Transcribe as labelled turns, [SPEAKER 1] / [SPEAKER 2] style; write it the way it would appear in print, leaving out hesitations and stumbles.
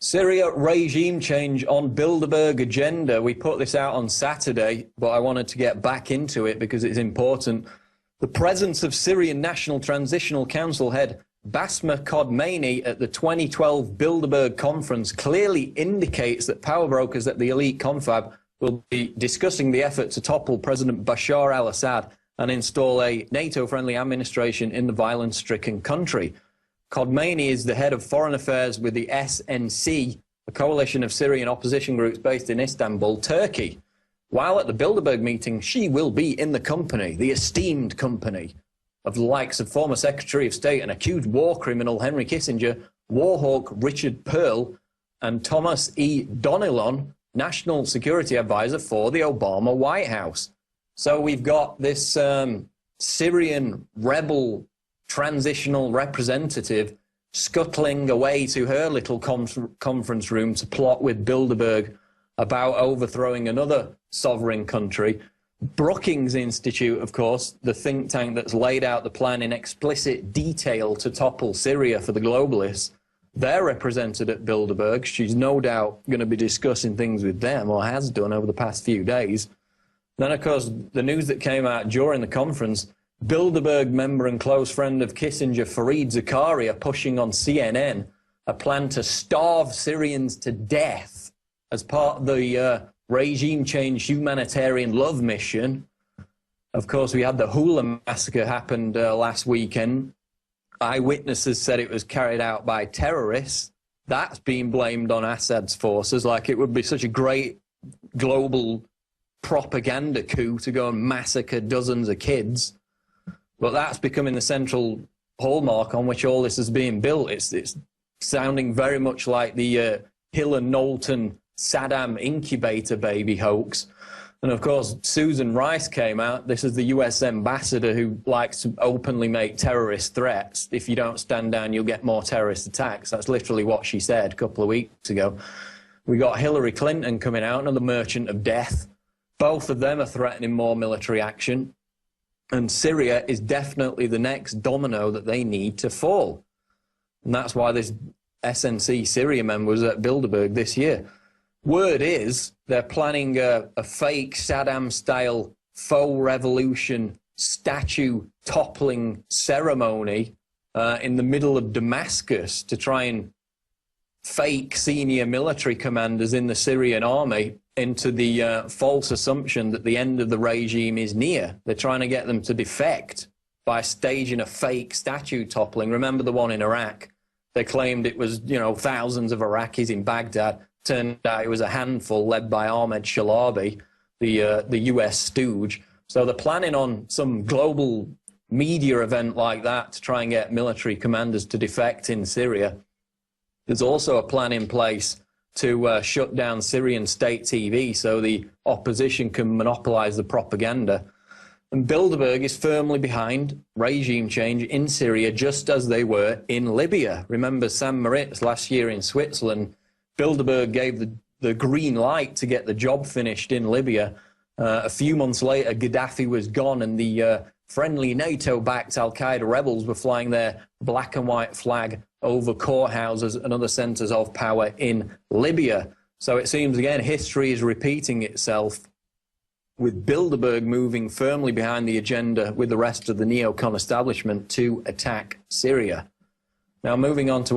[SPEAKER 1] Syria regime change on Bilderberg agenda. We put this out on Saturday, but I wanted to get back into it because it's important. The presence of Syrian National Transitional Council head Basma Khadmani at the 2012 Bilderberg conference clearly indicates that power brokers at the elite confab will be discussing the effort to topple President Bashar al-Assad and install a NATO-friendly administration in the violence-stricken country. Khadmani is the head of foreign affairs with the SNC, a coalition of Syrian opposition groups based in Istanbul, Turkey. While at the Bilderberg meeting, she will be in the company, the esteemed company, of the likes of former Secretary of State and accused war criminal Henry Kissinger, war hawk Richard Perle, and Thomas E. Donilon, National Security Advisor for the Obama White House. So we've got this Syrian rebel transitional representative scuttling away to her little conference room to plot with Bilderberg about overthrowing another sovereign country. Brookings Institute, of course, the think tank that's laid out the plan in explicit detail to topple Syria for the globalists, they're represented at Bilderberg. She's no doubt going to be discussing things with them, or has done over the past few days. Then, of course, the news that came out during the conference, Bilderberg member and close friend of Kissinger, Fareed Zakaria, pushing on CNN a plan to starve Syrians to death as part of the regime change humanitarian love mission. Of course, we had the Hula massacre happened last weekend. Eyewitnesses said it was carried out by terrorists. That's being blamed on Assad's forces, like it would be such a great global propaganda coup to go and massacre dozens of kids. But that's becoming the central hallmark on which all this is being built. It's sounding very much like the Hill and Knowlton Saddam incubator baby hoax. And of course, Susan Rice came out. This is the US ambassador who likes to openly make terrorist threats. If you don't stand down, you'll get more terrorist attacks. That's literally what she said a couple of weeks ago. We got Hillary Clinton coming out, another merchant of death. Both of them are threatening more military action. And Syria is definitely the next domino that they need to fall. And that's why this SNC Syria member was at Bilderberg this year. Word is they're planning a fake Saddam-style faux revolution statue toppling ceremony in the middle of Damascus to try and fake senior military commanders in the Syrian army into the false assumption that the end of the regime is near. They're trying to get them to defect by staging a fake statue toppling. Remember the one in Iraq? They claimed it was, you know, thousands of Iraqis in Baghdad. Turned out it was a handful led by Ahmed Shalabi, the US stooge. So they're planning on some global media event like that to try and get military commanders to defect in Syria. There's also a plan in place to shut down Syrian state TV so the opposition can monopolize the propaganda. And Bilderberg is firmly behind regime change in Syria, just as they were in Libya. Remember Sam Moritz last year in Switzerland? Bilderberg gave the green light to get the job finished in Libya. A few months later, Gaddafi was gone, and the friendly NATO-backed al-Qaeda rebels were flying their black and white flag over courthouses and other centers of power in Libya. So it seems, again, history is repeating itself, with Bilderberg moving firmly behind the agenda with the rest of the neocon establishment to attack Syria. Now, moving on to